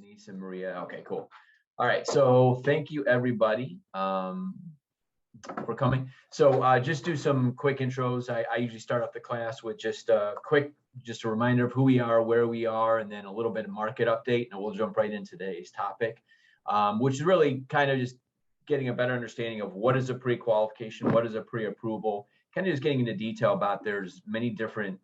Denise and Maria. Okay, cool. All right. So thank you everybody for coming. So just do some quick intros. I usually start off the class with just a reminder of who we are, where we are, and then a little bit of market update, and we'll jump right into today's topic, which is really kind of just getting a better understanding of what is a pre-qualification, what is a pre-approval, kind of just getting into detail about there's many different,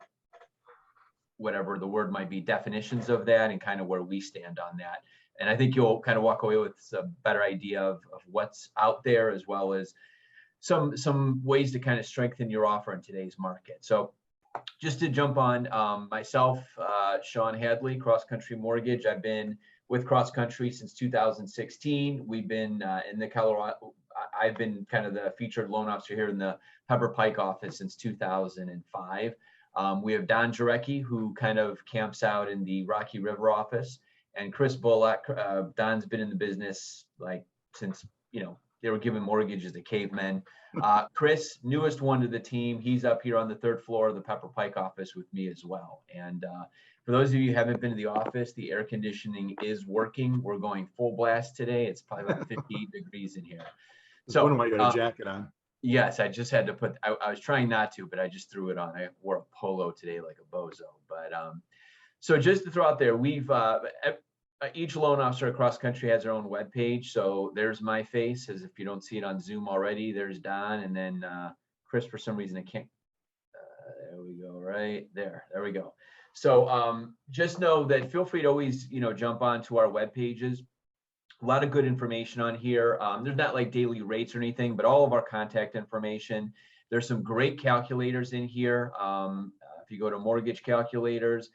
whatever the word might be, definitions of that and kind of where we stand on that. And I think you'll kind of walk away with a better idea of what's out there, as well as some ways to kind of strengthen your offer in today's market. So just to jump on, myself, Sean Hadley, Cross Country Mortgage. I've been with Cross Country since 2016. We've been in the Colorado, I've been kind of the featured loan officer here in the Pepper Pike office since 2005. We have Don Jarecki, who kind of camps out in the Rocky River office, and Chris Bullock. Don's been in the business like since, they were giving mortgages to cavemen. Chris, newest one to the team, he's up here on the third floor of the Pepper Pike office with me as well. And for those of you who haven't been to the office, the air conditioning is working. We're going full blast today. It's probably about 58 degrees in here. So one of my got a jacket on. Yes, I just had to put, I was trying not to, but I just threw it on. I wore a polo today like a bozo. But so just to throw out there, we've, each loan officer across country has their own webpage. So there's my face, as if you don't see it on Zoom already. There's Don, and then Chris, for some reason, I can't. There we go, right there. There we go. So just know that feel free to always, jump onto our web pages. A lot of good information on here. There's not like daily rates or anything, but all of our contact information. There's some great calculators in here. If you go to mortgage calculators,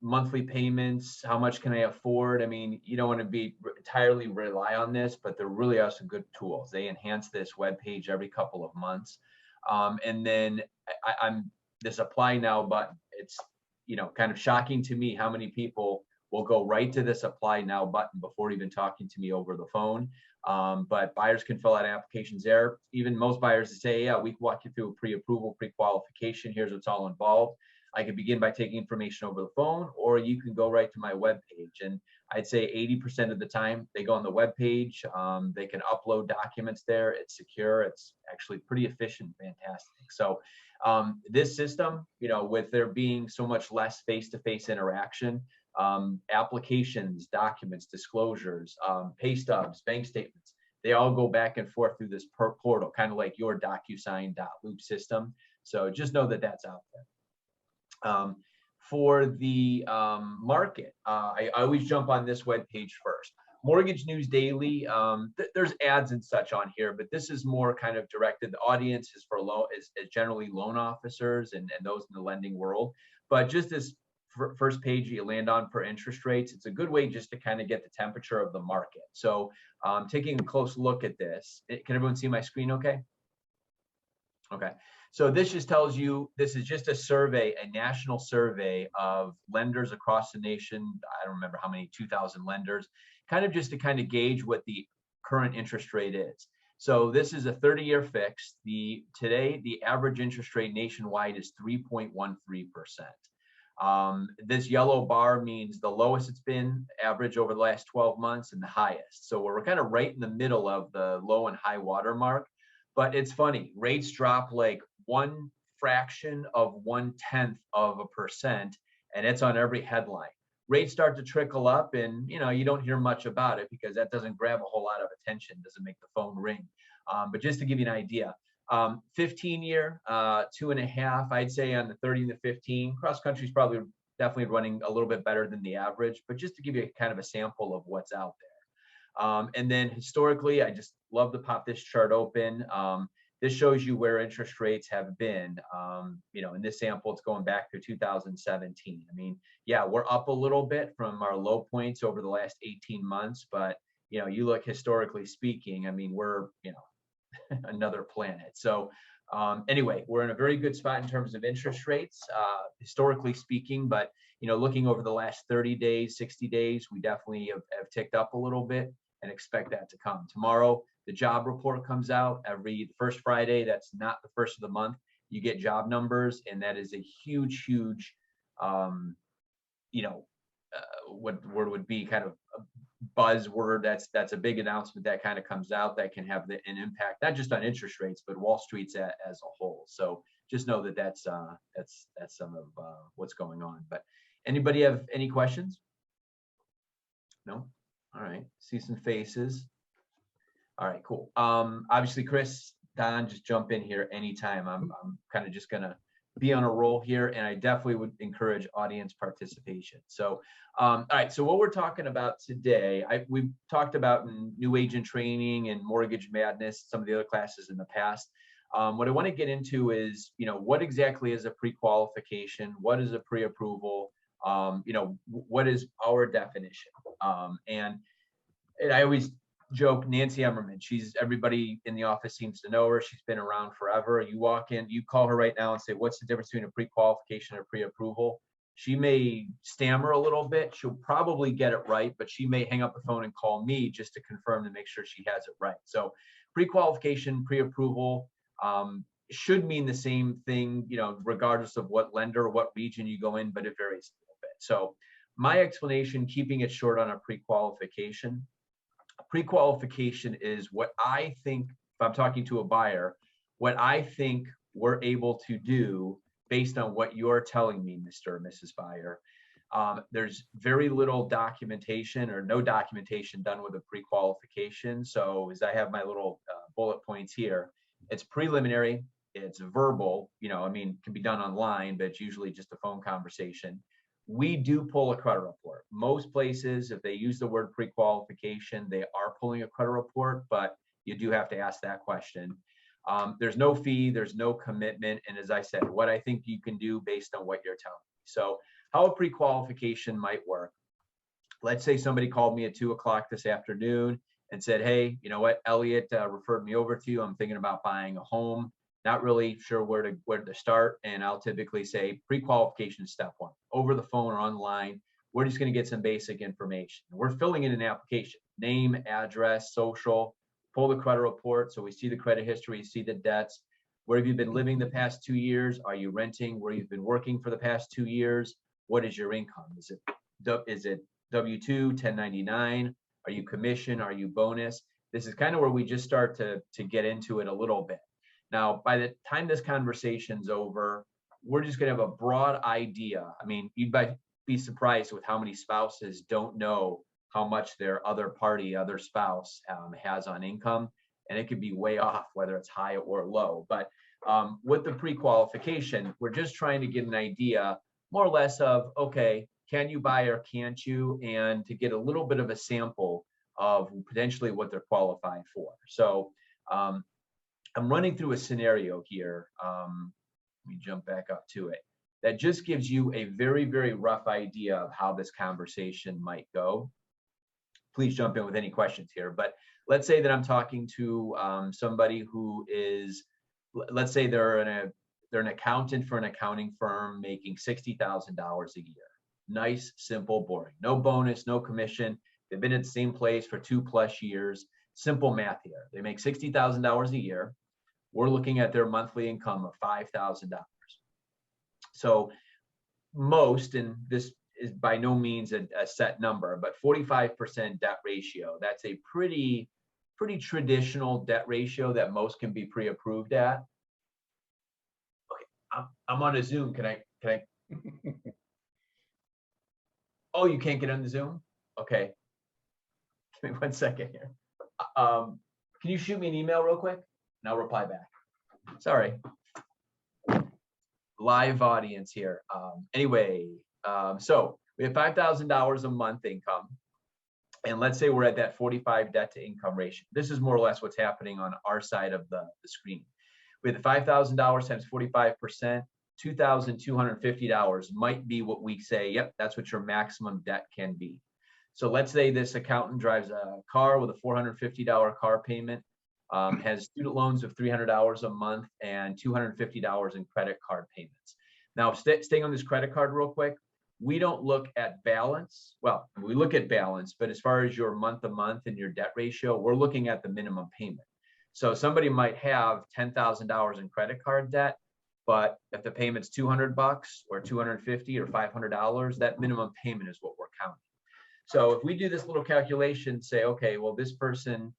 monthly payments, how much can I afford? I mean, you don't want to be entirely rely on this, but there really are some good tools. They enhance this web page every couple of months. And then I'm this apply now button. It's, kind of shocking to me how many people will go right to this apply now button before even talking to me over the phone. But buyers can fill out applications there. Even most buyers say, yeah, we can walk you through a pre-approval, pre-qualification. Here's what's all involved. I could begin by taking information over the phone, or you can go right to my webpage. And I'd say 80% of the time they go on the webpage. They can upload documents there. It's secure. It's actually pretty efficient, fantastic. So this system, with there being so much less face-to-face interaction, applications, documents, disclosures, pay stubs, bank statements, they all go back and forth through this portal, kind of like your DocuSign.loop system. So just know that that's out there. For the market, I always jump on this web page first. Mortgage News Daily, there's ads and such on here, but this is more kind of directed. The audience is for is generally loan officers and those in the lending world. But just this first page you land on for interest rates, it's a good way just to kind of get the temperature of the market. So taking a close look at this, can everyone see my screen okay? Okay. So this just tells you, this is just a survey, a national survey of lenders across the nation. I don't remember how many, 2,000 lenders, kind of just to kind of gauge what the current interest rate is. So this is a 30-year fix. Today, the average interest rate nationwide is 3.13%. This yellow bar means the lowest it's been average over the last 12 months and the highest. So we're kind of right in the middle of the low and high water mark. But it's funny, rates drop like 1 fraction of 1/10 of a percent, and it's on every headline. Rates start to trickle up, and you don't hear much about it because that doesn't grab a whole lot of attention, doesn't make the phone ring. But just to give you an idea, 15-year, 2.5, I'd say on the 30 and the 15. Cross country is probably definitely running a little bit better than the average, but just to give you kind of a sample of what's out there. And then historically, I just love to pop this chart open. This shows you where interest rates have been. In this sample, it's going back to 2017. I mean, yeah, we're up a little bit from our low points over the last 18 months, but you look historically speaking, I mean, we're another planet. So anyway, we're in a very good spot in terms of interest rates, historically speaking, but looking over the last 30 days, 60 days, we definitely have ticked up a little bit and expect that to come. Tomorrow, the job report comes out every first Friday. That's not the first of the month. You get job numbers, and that is a huge, huge, what word would be kind of buzzword. That's a big announcement that kind of comes out that can have an impact, not just on interest rates, but Wall Street's as a whole. So just know that that's some of what's going on. But anybody have any questions? No? All right. See some faces. All right, cool. Obviously, Chris, Don, just jump in here anytime. I'm kind of just gonna be on a roll here, and I definitely would encourage audience participation. So, all right. So what we're talking about today, we've talked about in new agent training and mortgage madness, some of the other classes in the past. What I want to get into is, what exactly is a pre-qualification? What is a pre-approval? What is our definition? And I always joke, Nancy Emmerman, everybody in the office seems to know her. She's been around forever. You walk in, you call her right now and say, what's the difference between a pre-qualification and a pre-approval? She may stammer a little bit. She'll probably get it right, but she may hang up the phone and call me just to confirm to make sure she has it right. So pre-qualification, pre-approval should mean the same thing, regardless of what lender or what region you go in, but it varies a little bit. So my explanation, keeping it short on a pre-qualification, pre-qualification is what I think, if I'm talking to a buyer, what I think we're able to do based on what you're telling me, Mr. or Mrs. Buyer. There's very little documentation or no documentation done with a pre-qualification. So as I have my little bullet points here, it's preliminary, it's verbal, it can be done online, but it's usually just a phone conversation. We do pull a credit report. Most places, if they use the word pre-qualification, they are pulling a credit report, but you do have to ask that question. There's no fee, there's no commitment. And as I said, what I think you can do based on what you're telling me. So how a pre-qualification might work. Let's say somebody called me at 2 o'clock this afternoon and said, hey, you know what, Elliot referred me over to you. I'm thinking about buying a home. Not really sure where to start. And I'll typically say pre-qualification step one, over the phone or online. We're just going to get some basic information. We're filling in an application, name, address, social, pull the credit report. So we see the credit history, you see the debts. Where have you been living the past 2 years? Are you renting? Where you've been working for the past 2 years? What is your income? Is it W-2, 1099? Are you commission? Are you bonus? This is kind of where we just start to get into it a little bit. Now, by the time this conversation's over, we're just going to have a broad idea. You'd be surprised with how many spouses don't know how much their other spouse has on income. And it could be way off, whether it's high or low. But with the pre-qualification, we're just trying to get an idea more or less of, okay, can you buy or can't you? And to get a little bit of a sample of potentially what they're qualified for. So, I'm running through a scenario here. Let me jump back up to it. That just gives you a very, very rough idea of how this conversation might go. Please jump in with any questions here. But let's say that I'm talking to somebody who is, let's say they're an accountant for an accounting firm making $60,000 a year. Nice, simple, boring. No bonus, no commission. They've been at the same place for 2+ years. Simple math here. They make $60,000 a year. We're looking at their monthly income of $5,000. So most, and this is by no means a set number, but 45% debt ratio. That's a pretty traditional debt ratio that most can be pre-approved at. Okay, I'm on a Zoom. Can I? Oh, you can't get on the Zoom? Okay. Give me 1 second here. Can you shoot me an email real quick? And I'll reply back. Sorry. Live audience here. So we have $5,000 a month income. And let's say we're at that 45 debt to income ratio. This is more or less what's happening on our side of the screen. We have the $5,000 times 45%, $2,250 might be what we say, yep, that's what your maximum debt can be. So let's say this accountant drives a car with a $450 car payment, has student loans of $300 a month and $250 in credit card payments. Now, staying on this credit card real quick, we don't look at balance. Well, we look at balance, but as far as your month to month and your debt ratio, we're looking at the minimum payment. So somebody might have $10,000 in credit card debt, but if the payment's $200 or $250 or $500, that minimum payment is what we're counting. So if we do this little calculation, say, okay, well, this person,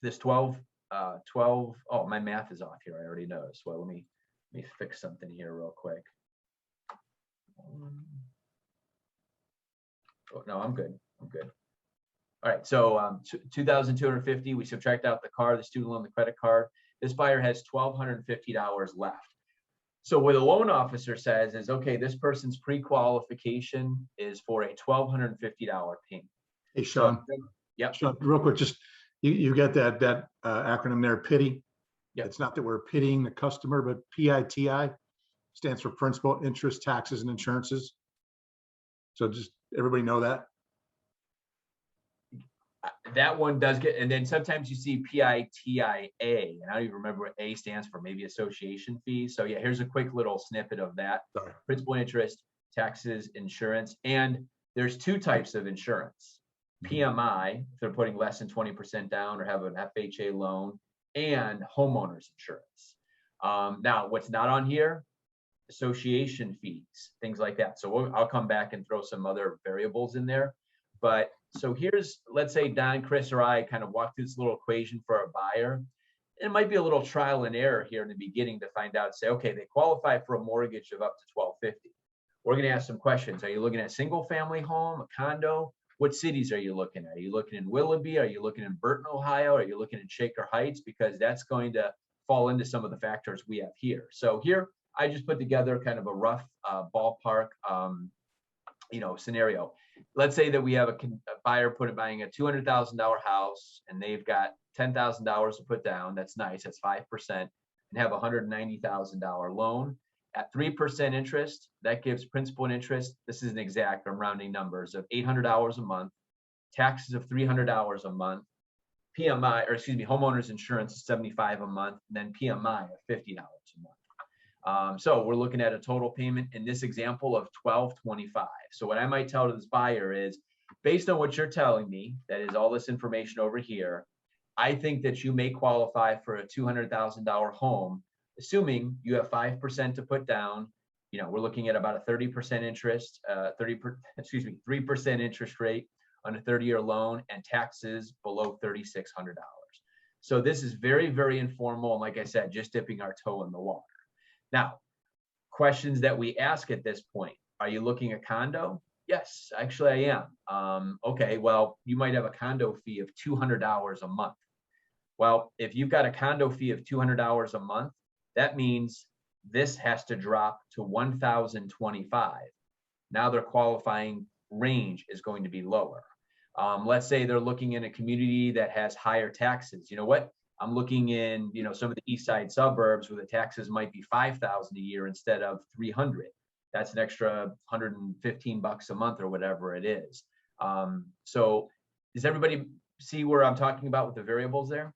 this 12, oh, my math is off here. I already noticed. Well, let me fix something here real quick. Oh, no, I'm good. I'm good. All right, so 2,250, we subtract out the car, the student loan, the credit card. This buyer has $1,250 left. So what a loan officer says is, okay, this person's pre-qualification is for a $1,250 payment. Hey, Sean. So, yep. Sean, real quick, just you get that acronym there, PITI. Yep. It's not that we're pitying the customer, but PITI stands for principal, interest, taxes, and insurances. So just everybody know that. That one does get, and then sometimes you see PITIA, and I don't even remember what A stands for, maybe association fees. So yeah, here's a quick little snippet of that. Sorry. Principal, interest, taxes, insurance, and there's two types of insurance. PMI, if they're putting less than 20% down or have an FHA loan, and homeowners insurance. Now, what's not on here? Association fees, things like that. So I'll come back and throw some other variables in there. But so here's, let's say Don, Chris, or I kind of walk through this little equation for a buyer. It might be a little trial and error here in the beginning to find out, say, okay, they qualify for a mortgage of up to $1,250. We're going to ask some questions. Are you looking at a single family home, a condo? What cities are you looking at? Are you looking in Willoughby? Are you looking in Burton, Ohio? Are you looking in Shaker Heights? Because that's going to fall into some of the factors we have here. So here, I just put together kind of a rough ballpark, scenario. Let's say that we have a buyer buying a $200,000 house, and they've got $10,000 to put down. That's nice. That's 5%, and have a $190,000 loan at 3% interest. That gives principal and interest. This is an exact, I'm rounding numbers, of $800 a month, taxes of $300 a month, PMI, or excuse me, homeowners insurance is $75 a month, and then PMI of $50 a month. So we're looking at a total payment in this example of $1,225. So what I might tell to this buyer is, based on what you're telling me, that is all this information over here, I think that you may qualify for a $200,000 home, assuming you have 5% to put down. We're looking at about a 30% interest, 3% interest rate on a 30-year loan, and taxes below $3,600. So this is very, very informal. And like I said, just dipping our toe in the water. Now, questions that we ask at this point: are you looking at condo? Yes, actually I am. Okay, well, you might have a condo fee of $200 a month. Well, if you've got a condo fee of $200 a month, that means this has to drop to $1,025. Now their qualifying range is going to be lower. Let's say they're looking in a community that has higher taxes. You know what? I'm looking in, some of the east side suburbs where the taxes might be $5,000 a year instead of $300. That's an extra $115 a month or whatever it is. So does everybody see where I'm talking about with the variables there?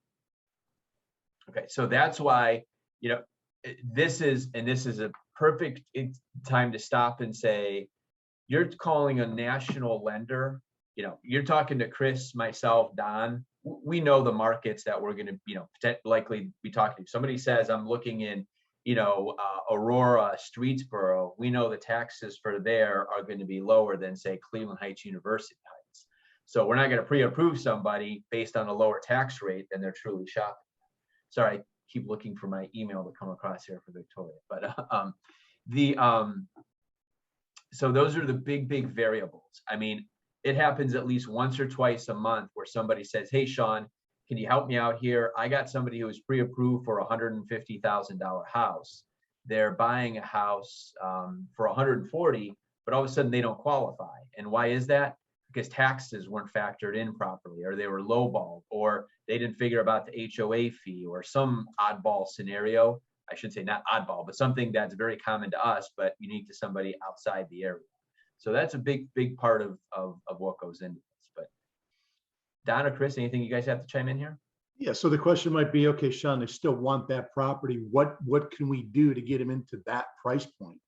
Okay, so that's why, this is a perfect time to stop and say, you're calling a national lender. You're talking to Chris, myself, Don. We know the markets that we're going to, likely be talking to. Somebody says, I'm looking in, Aurora, Streetsboro. We know the taxes for there are going to be lower than, say, Cleveland Heights, University Heights. So we're not going to pre-approve somebody based on a lower tax rate than they're truly shopping. Sorry, I keep looking for my email to come across here for Victoria. But so those are the big variables. I mean, it happens at least once or twice a month where somebody says, hey, Sean, can you help me out here? I got somebody who is pre-approved for a $150,000 house. They're buying a house for $140,000, but all of a sudden they don't qualify. And why is that? Because taxes weren't factored in properly, or they were lowballed, or they didn't figure about the HOA fee, or some oddball scenario. I should say not oddball, but something that's very common to us, but unique to somebody outside the area. So that's a big part of what goes into this. But Don or Chris, anything you guys have to chime in here? Yeah, so the question might be, okay, Sean, they still want that property. What can we do to get them into that price point?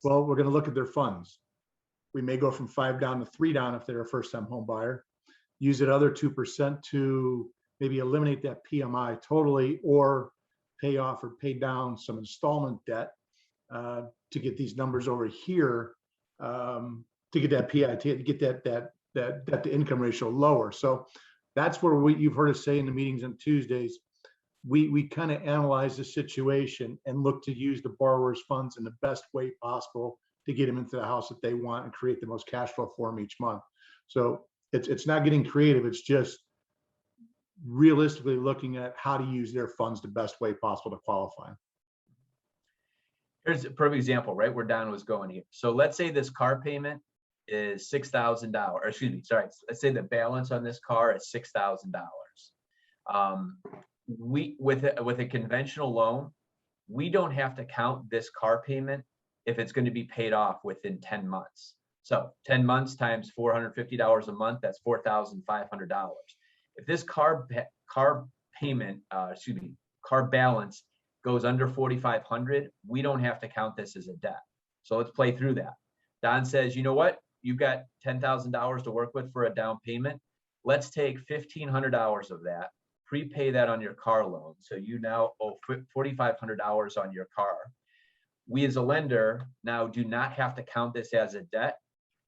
Well, we're going to look at their funds. We may go from 5 down to 3 down if they're a first-time home buyer. Use that other 2% to maybe eliminate that PMI totally, or pay off or pay down some installment debt to get these numbers over here, to get that PI, to get that that the income ratio lower. So that's where you've heard us say in the meetings on Tuesdays, we kind of analyze the situation and look to use the borrower's funds in the best way possible to get them into the house that they want and create the most cash flow for them each month. So it's not getting creative. It's just realistically looking at how to use their funds the best way possible to qualify. Here's a perfect example, right, where Don was going here. So let's say this car payment is $6,000, or excuse me, sorry, let's say the balance on this car is $6,000. We with a conventional loan, we don't have to count this car payment if it's going to be paid off within 10 months. So 10 months times $450 a month, that's $4,500. If this car payment, car balance goes under 4,500, we don't have to count this as a debt. So let's play through that. Don says, you know what? You've got $10,000 to work with for a down payment. Let's take $1,500 of that, prepay that on your car loan. So you now owe $4,500 on your car. We as a lender now do not have to count this as a debt,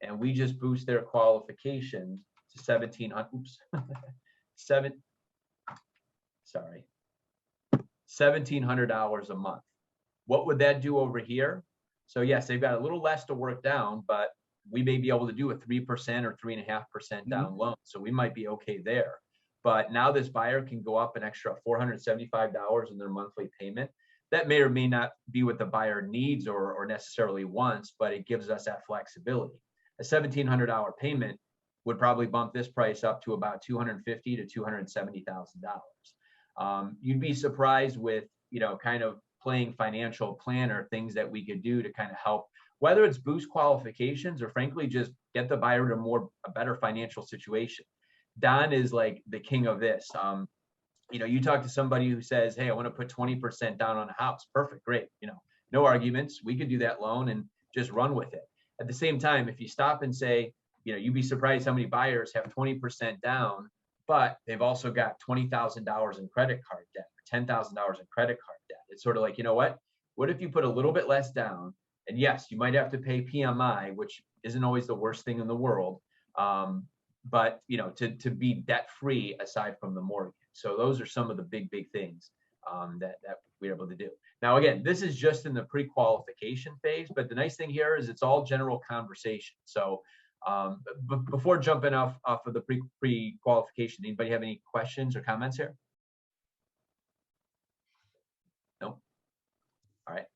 and we just boost their qualification to $1,700 a month. What would that do over here? So yes, they've got a little less to work down, but we may be able to do a 3% or 3.5% down loan. So we might be okay there. But now this buyer can go up an extra $475 in their monthly payment. That may or may not be what the buyer needs or necessarily wants, but it gives us that flexibility. A $1,700 payment would probably bump this price up to about $250,000 to $270,000. You'd be surprised with, kind of playing financial planner, things that we could do to kind of help, whether it's boost qualifications or frankly, just get the buyer to a better financial situation. Don is like the king of this. You talk to somebody who says, hey, I want to put 20% down on a house. Perfect. Great. No arguments. We could do that loan and just run with it. At the same time, if you stop and say, you'd be surprised how many buyers have 20% down, but they've also got $20,000 in credit card debt, or $10,000 in credit card debt. It's sort of like, what if you put a little bit less down? And yes, you might have to pay PMI, which isn't always the worst thing in the world. But to be debt free aside from the mortgage. So those are some of the big things that we're able to do. Now, again, this is just in the pre-qualification phase, but the nice thing here is it's all general conversation. So before jumping off of the pre-qualification, anybody have any questions or comments here? No? All right.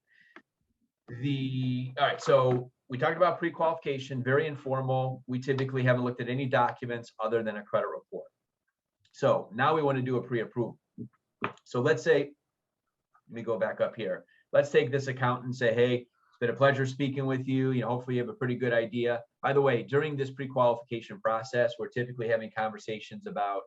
All right, so we talked about pre-qualification, very informal. We typically haven't looked at any documents other than a credit report. So now we want to do a pre-approval. So let's say, let me go back up here. Let's take this accountant and say, hey, it's been a pleasure speaking with you. Hopefully you have a pretty good idea. By the way, during this pre-qualification process, we're typically having conversations about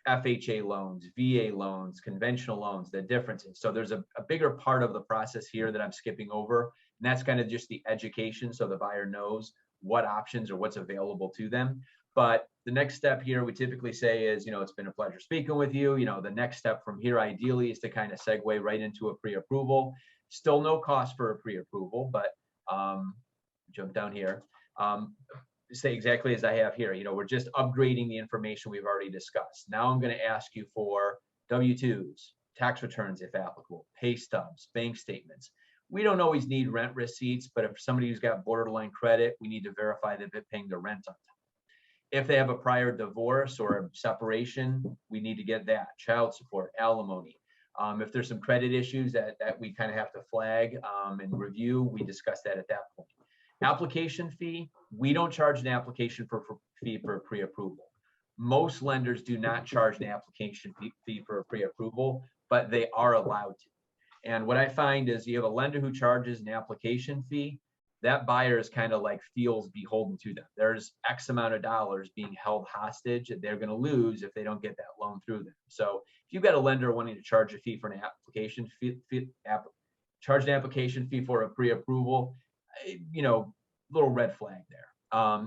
FHA loans, VA loans, conventional loans, the differences. So there's a bigger part of the process here that I'm skipping over. And that's kind of just the education. So the buyer knows what options or what's available to them. But the next step here, we typically say is, it's been a pleasure speaking with you. The next step from here ideally is to kind of segue right into a pre-approval. Still no cost for a pre-approval, but jump down here. Say exactly as I have here. We're just upgrading the information we've already discussed. Now I'm going to ask you for W-2s, tax returns if applicable, pay stubs, bank statements. We don't always need rent receipts, but if somebody who's got borderline credit, we need to verify that they're paying the rent on time. If they have a prior divorce or a separation, we need to get that. Child support, alimony. If there's some credit issues that we kind of have to flag and review, we discuss that at that point. Application fee, we don't charge an application fee for a pre-approval. Most lenders do not charge an application fee for a pre-approval, but they are allowed to. And what I find is you have a lender who charges an application fee, that buyer is kind of like feels beholden to them. There's X amount of dollars being held hostage that they're going to lose if they don't get that loan through them. So if you've got a lender wanting to charge a fee for an application fee, charge an application fee for a pre-approval, little red flag there.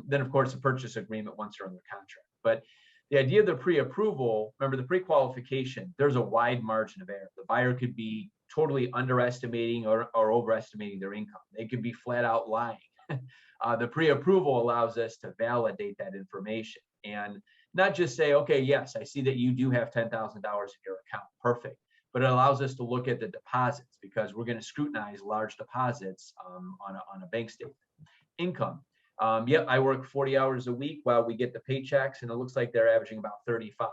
Then of course a purchase agreement once you're under contract. But the idea of the pre-approval, remember the pre-qualification, there's a wide margin of error. The buyer could be totally underestimating or overestimating their income. They could be flat out lying. The pre-approval allows us to validate that information and not just say, okay, yes, I see that you do have $10,000 in your account. Perfect. But it allows us to look at the deposits because we're going to scrutinize large deposits on a bank statement. Income. Yep, I work 40 hours a week while we get the paychecks, and it looks like they're averaging about 35.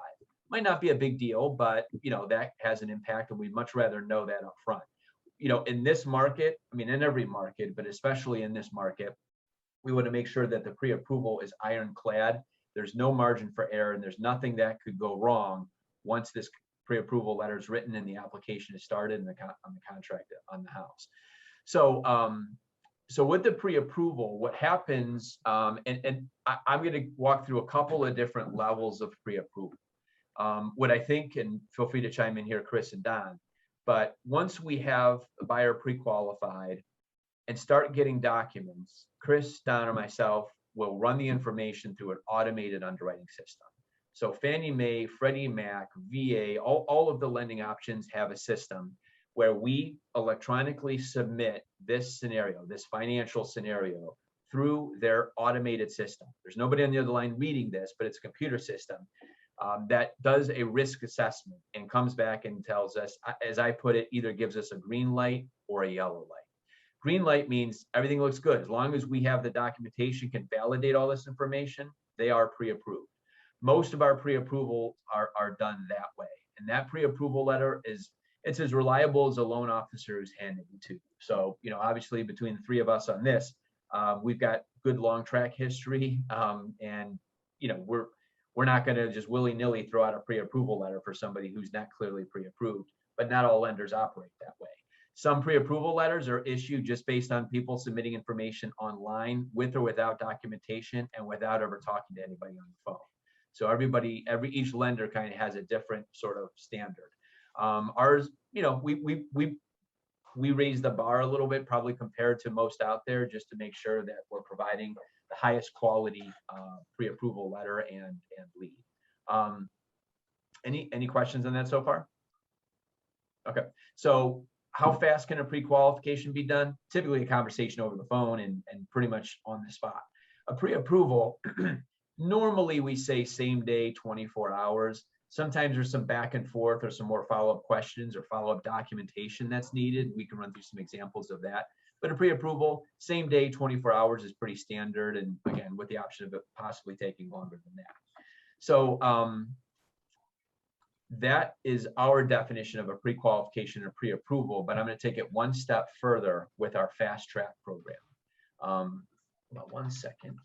Might not be a big deal, but that has an impact, and we'd much rather know that up front. In this market, I mean, in every market, but especially in this market, we want to make sure that the pre-approval is ironclad. There's no margin for error, and there's nothing that could go wrong once this pre-approval letter is written and the application is started and on the contract on the house. So with the pre-approval, what happens, and I'm going to walk through a couple of different levels of pre-approval. What I think, and feel free to chime in here, Chris and Don, but once we have a buyer pre-qualified and start getting documents, Chris, Don, or myself will run the information through an automated underwriting system. So Fannie Mae, Freddie Mac, VA, all of the lending options have a system where we electronically submit this scenario, this financial scenario, through their automated system. There's nobody on the other line reading this, but it's a computer system that does a risk assessment and comes back and tells us, as I put it, either gives us a green light or a yellow light. Green light means everything looks good. As long as we have the documentation, can validate all this information, they are pre-approved. Most of our pre-approvals are done that way. And that pre-approval letter it's as reliable as a loan officer is handing it to you. So, obviously between the three of us on this, we've got good long track history. And, we're not going to just willy-nilly throw out a pre-approval letter for somebody who's not clearly pre-approved, but not all lenders operate that way. Some pre-approval letters are issued just based on people submitting information online with or without documentation and without ever talking to anybody on the phone. So each lender kind of has a different sort of standard. Ours, we raise the bar a little bit, probably compared to most out there, just to make sure that we're providing the highest quality pre-approval letter and lead. Any questions on that so far? Okay, so how fast can a pre-qualification be done? Typically a conversation over the phone and pretty much on the spot. A pre-approval, normally we say same day, 24 hours. Sometimes there's some back and forth or some more follow-up questions or follow-up documentation that's needed. We can run through some examples of that. But a pre-approval, same day, 24 hours is pretty standard. And again, with the option of it possibly taking longer than that. So that is our definition of a pre-qualification or pre-approval, but I'm going to take it one step further with our fast track program. About 1 second.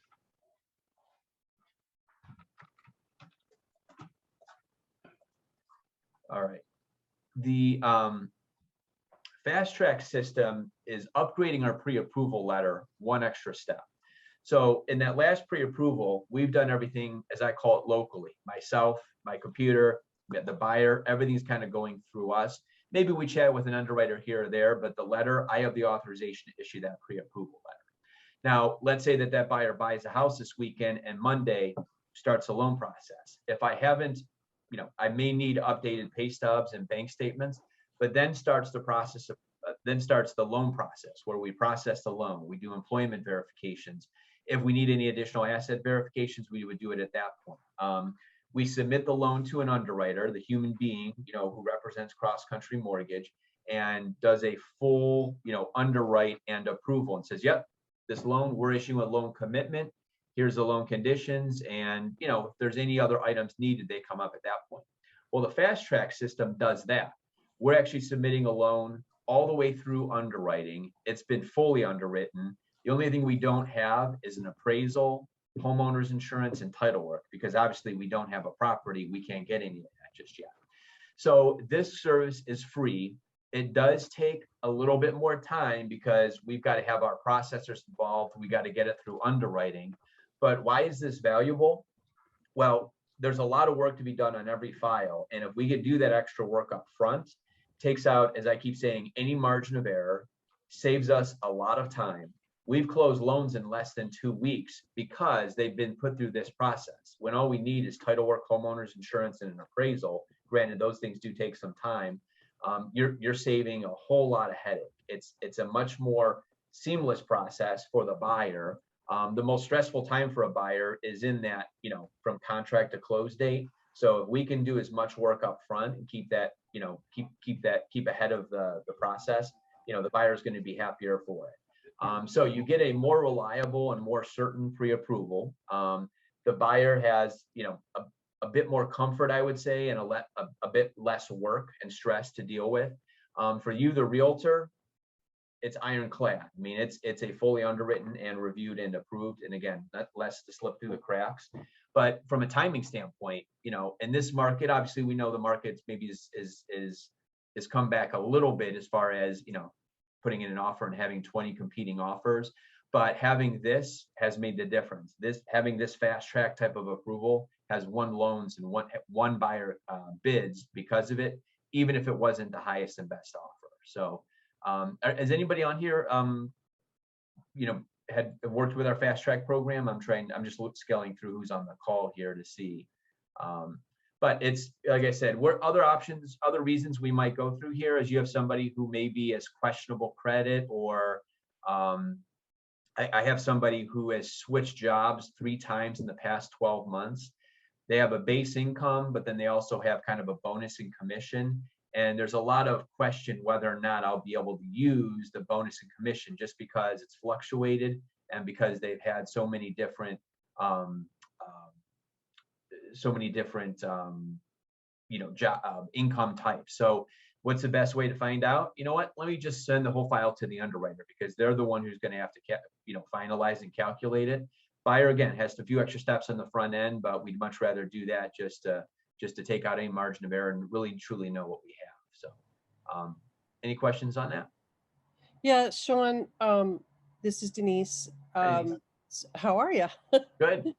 All right. The fast track system is upgrading our pre-approval letter one extra step. So in that last pre-approval, we've done everything, as I call it, locally. Myself, my computer, the buyer, everything's kind of going through us. Maybe we chat with an underwriter here or there, but the letter, I have the authorization to issue that pre-approval letter. Now, let's say that buyer buys a house this weekend and Monday starts the loan process. If I haven't, I may need updated pay stubs and bank statements, but then starts the process of, then starts the loan process where we process the loan. We do employment verifications. If we need any additional asset verifications, we would do it at that point. We submit the loan to an underwriter, the human being, who represents Cross Country Mortgage, and does a full, underwrite and approval and says, yep, this loan, we're issuing a loan commitment. Here's the loan conditions. And, if there's any other items needed, they come up at that point. Well, the fast track system does that. We're actually submitting a loan all the way through underwriting. It's been fully underwritten. The only thing we don't have is an appraisal, homeowners insurance, and title work, because obviously we don't have a property. We can't get any of that just yet. So this service is free. It does take a little bit more time because we've got to have our processors involved. We got to get it through underwriting. But why is this valuable? Well, there's a lot of work to be done on every file. And if we could do that extra work up front, takes out, as I keep saying, any margin of error, saves us a lot of time. We've closed loans in less than 2 weeks because they've been put through this process. When all we need is title work, homeowners insurance, and an appraisal. Granted, those things do take some time. You're saving a whole lot of headache. It's a much more seamless process for the buyer. The most stressful time for a buyer is in that, from contract to close date. So if we can do as much work up front and keep that, keep ahead of the process, the buyer is going to be happier for it. So you get a more reliable and more certain pre-approval. The buyer has, a bit more comfort, I would say, and a bit less work and stress to deal with. For you, the realtor, it's ironclad. I mean, it's a fully underwritten and reviewed and approved, and again, not less to slip through the cracks. But from a timing standpoint, in this market, obviously we know the market maybe is come back a little bit as far as putting in an offer and having 20 competing offers. But having this has made the difference. Having this fast track type of approval has won loans and one buyer bids because of it, even if it wasn't the highest and best offer. So has anybody on here, had worked with our fast track program? I'm just scaling through who's on the call here to see. But it's, like I said, what other options, other reasons we might go through here is you have somebody who maybe has questionable credit, or I have somebody who has switched jobs 3 times in the past 12 months. They have a base income, but then they also have kind of a bonus and commission. And there's a lot of question whether or not I'll be able to use the bonus and commission, just because it's fluctuated and because they've had so many different, income types. So what's the best way to find out? You know what? Let me just send the whole file to the underwriter, because they're the one who's going to have to, finalize and calculate it. Buyer, again, has a few extra steps on the front end, but we'd much rather do that just to take out any margin of error and really truly know what we have. So any questions on that? Yeah, Sean, this is Denise. How are you? Good.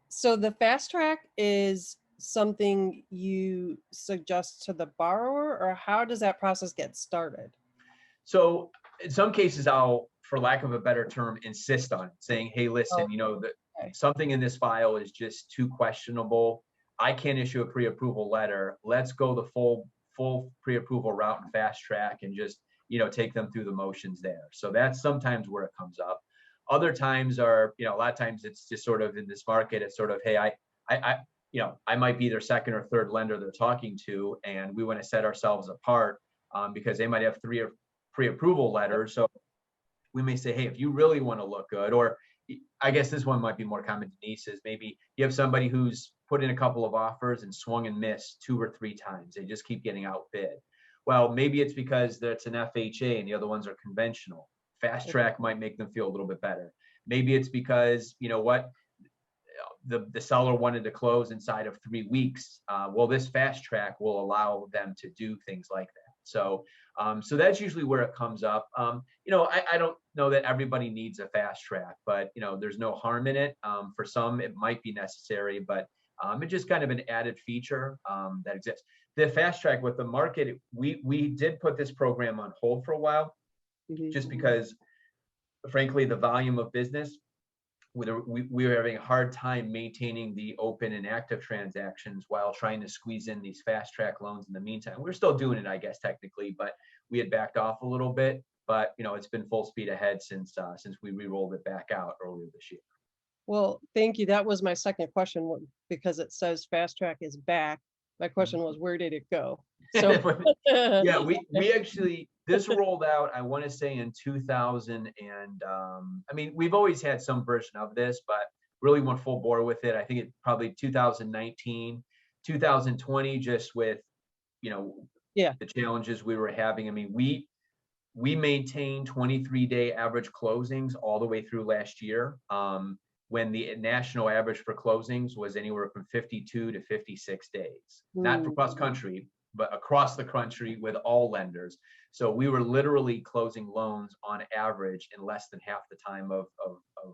So the fast track is something you suggest to the borrower, or how does that process get started? So in some cases, I'll, for lack of a better term, insist on it, saying, hey, listen, something in this file is just too questionable. I can't issue a pre-approval letter. Let's go the full pre-approval route and fast track and just, take them through the motions there. So that's sometimes where it comes up. Other times are, a lot of times it's just sort of in this market, it's sort of, hey, I might be their second or third lender they're talking to, and we want to set ourselves apart because they might have 3 or pre-approval letters. So we may say, hey, if you really want to look good, or I guess this one might be more common to Denise, is maybe you have somebody who's put in a couple of offers and swung and missed 2 or 3 times. They just keep getting outbid. Well, maybe it's because that's an FHA and the other ones are conventional. Fast track might make them feel a little bit better. Maybe it's because, the seller wanted to close inside of 3 weeks. Well, this fast track will allow them to do things like that. So that's usually where it comes up. I don't know that everybody needs a fast track, but there's no harm in it. For some, it might be necessary, but it's just kind of an added feature that exists. The fast track with the market, we did put this program on hold for a while, just because, frankly, the volume of business, we were having a hard time maintaining the open and active transactions while trying to squeeze in these fast track loans in the meantime. We're still doing it, I guess, technically, but we had backed off a little bit. But it's been full speed ahead since we re-rolled it back out earlier this year. Well, thank you. That was my second question, because it says fast track is back. My question was, where did it go? So yeah, we actually, this rolled out, I want to say in 2000, and we've always had some version of this, but really went full bore with it. I think it probably 2019, 2020, just with the challenges we were having. We maintained 23-day average closings all the way through last year, when the national average for closings was anywhere from 52 to 56 days. Not for cross country, but across the country with all lenders. So we were literally closing loans on average in less than half the time of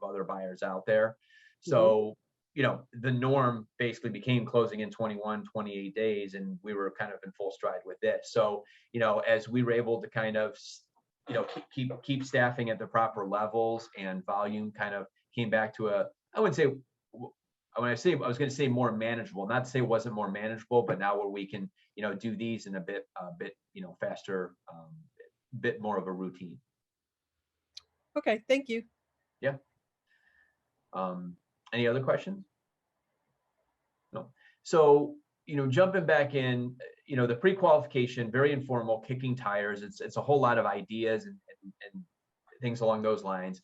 other buyers out there. So, the norm basically became closing in 21, 28 days, and we were kind of in full stride with this. So, as we were able to kind of, keep staffing at the proper levels, and volume kind of came back to I was going to say more manageable, not to say it wasn't more manageable, but now where we can, do these in a bit faster, bit more of a routine. Okay, thank you. Yeah. Any other questions? No. So, jumping back in, the pre-qualification, very informal, kicking tires. It's a whole lot of ideas and things along those lines.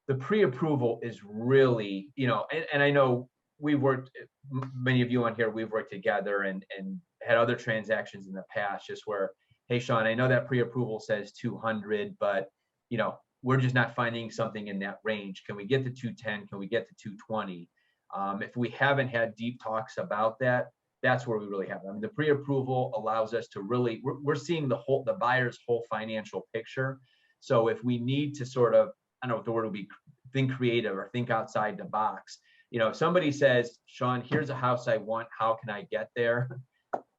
The pre-approval is really, and I know we've worked, many of you on here, we've worked together and had other transactions in the past just where, hey, Sean, I know that pre-approval says 200, but, we're just not finding something in that range. Can we get to 210? Can we get to 220? If we haven't had deep talks about that, that's where we really have it. I mean, the pre-approval allows us to really, we're seeing the buyer's whole financial picture. So if we need to sort of, I don't know if the word would be think creative or think outside the box. If somebody says, Sean, here's a house I want, how can I get there?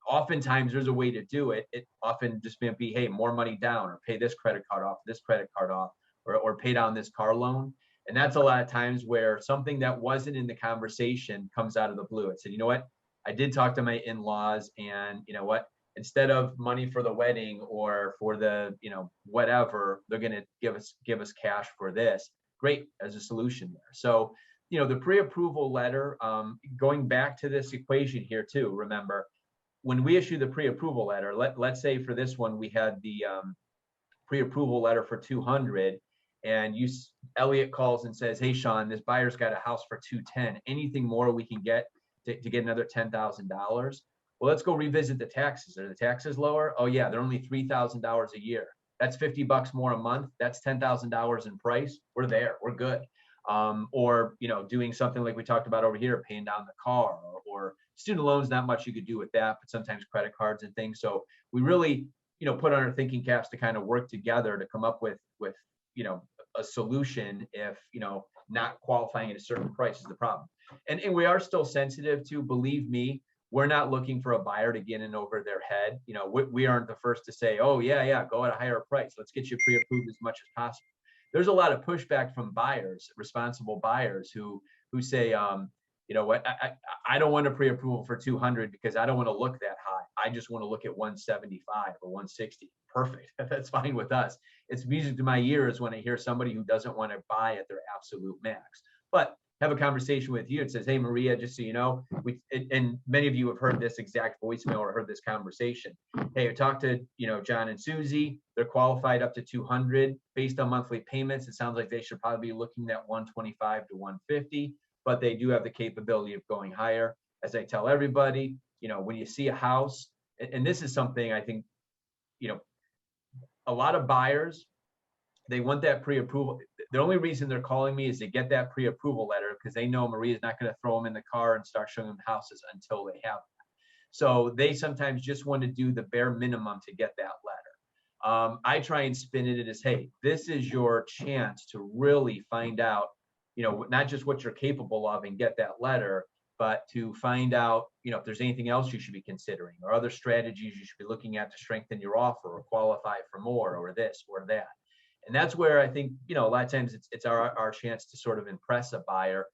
Oftentimes there's a way to do it. It often just may be, hey, more money down, or pay this credit card off, or pay down this car loan. And that's a lot of times where something that wasn't in the conversation comes out of the blue. It said, you know what? I did talk to my in-laws, and you know what? Instead of money for the wedding or for the, whatever, they're going to give us cash for this. Great, as a solution there. So, the pre-approval letter, going back to this equation here too, remember, when we issue the pre-approval letter, let's say for this one, we had the pre-approval letter for 200, and Elliot calls and says, hey, Sean, this buyer's got a house for 210. Anything more we can get to get another $10,000? Well, let's go revisit the taxes. Are the taxes lower? Oh yeah, they're only $3,000 a year. That's $50 more a month. That's $10,000 in price. We're there. We're good. Or doing something like we talked about over here, paying down the car, or student loans. Not much you could do with that, but sometimes credit cards and things. So we really put on our thinking caps to kind of work together to come up with a solution if not qualifying at a certain price is the problem. And we are still sensitive to, believe me, we're not looking for a buyer to get in over their head. We aren't the first to say, oh yeah, go at a higher price, let's get you pre-approved as much as possible. There's a lot of pushback from buyers, responsible buyers, who say, you know what, I don't want a pre-approval for 200 because I don't want to look that high. I just want to look at 175 or 160. Perfect. That's fine with us. It's music to my ears when I hear somebody who doesn't want to buy at their absolute max. But have a conversation with you. It says, hey, Maria, just so you know, and many of you have heard this exact voicemail or heard this conversation. Hey, I talked to, John and Susie. They're qualified up to 200 based on monthly payments. It sounds like they should probably be looking at 125 to 150, but they do have the capability of going higher. As I tell everybody, when you see a house, and this is something I think, a lot of buyers, they want that pre-approval. The only reason they're calling me is to get that pre-approval letter because they know Maria's not going to throw them in the car and start showing them houses until they have that. So they sometimes just want to do the bare minimum to get that letter. I try and spin it as, hey, this is your chance to really find out, not just what you're capable of and get that letter, but to find out, if there's anything else you should be considering or other strategies you should be looking at to strengthen your offer or qualify for more or this or that. And that's where I think, a lot of times it's our chance to sort of impress a buyer,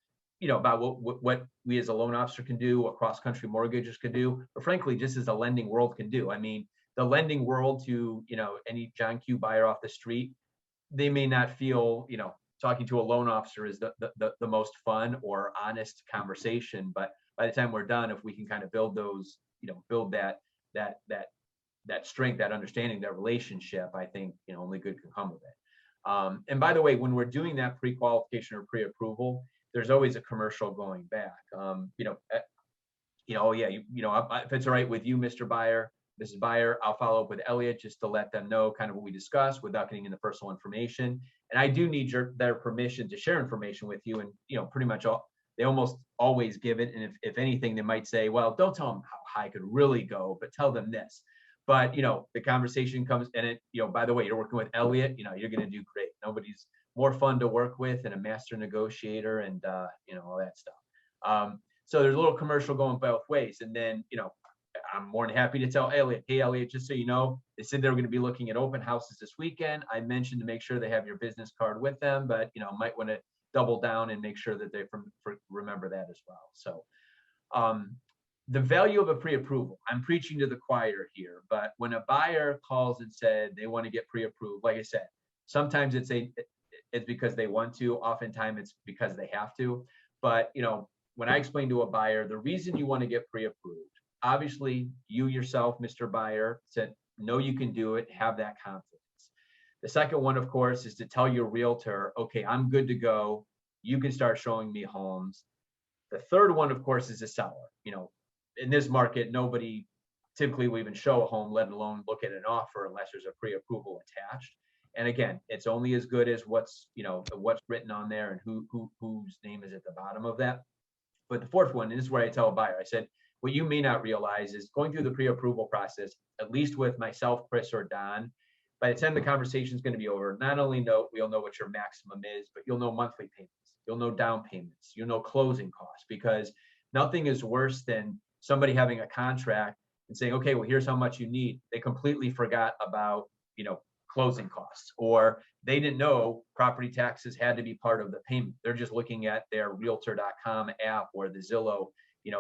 about what we as a loan officer can do, what cross-country mortgages can do, or frankly, just as a lending world can do. I mean, the lending world to, any John Q buyer off the street, they may not feel, talking to a loan officer is the most fun or honest conversation. But by the time we're done, if we can kind of build those, build that strength, that understanding, that relationship, I think, only good can come of it. And by the way, when we're doing that pre-qualification or pre-approval, there's always a commercial going back. Oh yeah, if it's all right with you, Mr. Buyer, Mrs. Buyer, I'll follow up with Elliot just to let them know kind of what we discussed without getting into personal information. And I do need their permission to share information with you. And, pretty much they almost always give it. And if anything, they might say, well, don't tell them how high it could really go, but tell them this. But, the conversation comes and it, by the way, you're working with Elliot, you're going to do great. Nobody's more fun to work with and a master negotiator and, all that stuff. So there's a little commercial going both ways. And then, I'm more than happy to tell Elliot, hey, Elliot, just so you know, they said they were going to be looking at open houses this weekend. I mentioned to make sure they have your business card with them, but, might want to double down and make sure that they remember that as well. So, the value of a pre-approval, I'm preaching to the choir here, but when a buyer calls and said they want to get pre-approved, like I said, sometimes it's it's because they want to. Oftentimes it's because they have to. But, when I explain to a buyer, the reason you want to get pre-approved, obviously you yourself, Mr. Buyer, said, know you can do it, have that confidence. The second one, of course, is to tell your realtor, okay, I'm good to go. You can start showing me homes. The third one, of course, is a seller. In this market, nobody typically will even show a home, let alone look at an offer unless there's a pre-approval attached. And again, it's only as good as what's written on there and whose name is at the bottom of that. But the fourth one, and this is where I tell a buyer, I said, what you may not realize is going through the pre-approval process, at least with myself, Chris, or Don, by the time the conversation is going to be over, not only we'll know what your maximum is, but you'll know monthly payments, you'll know down payments, you'll know closing costs, because nothing is worse than somebody having a contract and saying, okay, well, here's how much you need. They completely forgot about, closing costs, or they didn't know property taxes had to be part of the payment. They're just looking at their realtor.com app or the Zillow,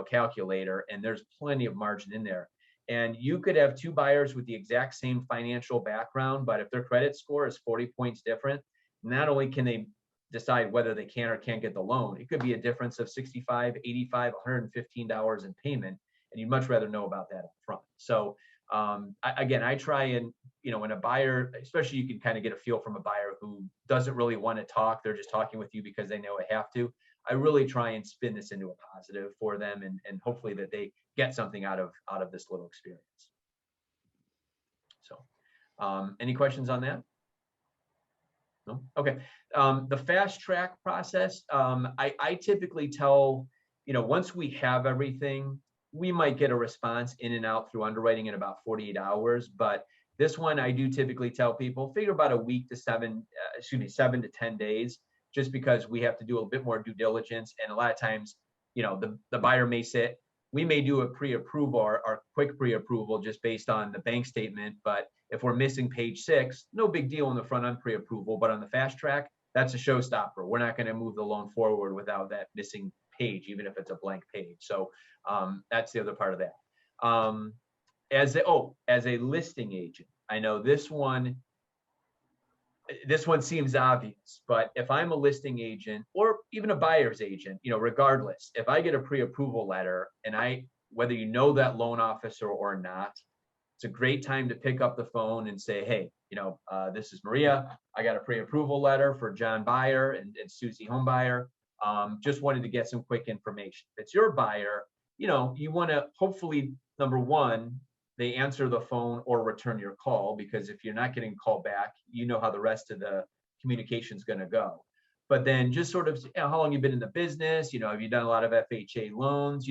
calculator, and there's plenty of margin in there. And you could have two buyers with the exact same financial background, but if their credit score is 40 points different, not only can they decide whether they can or can't get the loan, it could be a difference of $65, $85, $115 in payment, and you'd much rather know about that up front. So I try and, when a buyer, especially, you can kind of get a feel from a buyer who doesn't really want to talk, they're just talking with you because they know they have to. I really try and spin this into a positive for them, and hopefully that they get something out of this little experience. So, any questions on that? No? Okay. The fast track process, I typically tell, once we have everything, we might get a response in and out through underwriting in about 48 hours. But this one, I do typically tell people, figure about a week to 7 to 10 days, just because we have to do a bit more due diligence. And a lot of times, the buyer may say, we may do a pre-approval or quick pre-approval just based on the bank statement. But if we're missing page 6, no big deal on the front end pre-approval, but on the fast track, that's a showstopper. We're not going to move the loan forward without that missing page, even if it's a blank page. So that's the other part of that. As a listing agent, I know this one seems obvious, but if I'm a listing agent or even a buyer's agent, regardless, if I get a pre-approval letter and whether you know that loan officer or not, it's a great time to pick up the phone and say, hey, this is Maria. I got a pre-approval letter for John Buyer and Susie Home Buyer. Just wanted to get some quick information. If it's your buyer, you want to hopefully, number one, they answer the phone or return your call, because if you're not getting a call back, you know how the rest of the communication is going to go. But then just sort of, how long you've been in the business, have you done a lot of FHA loans,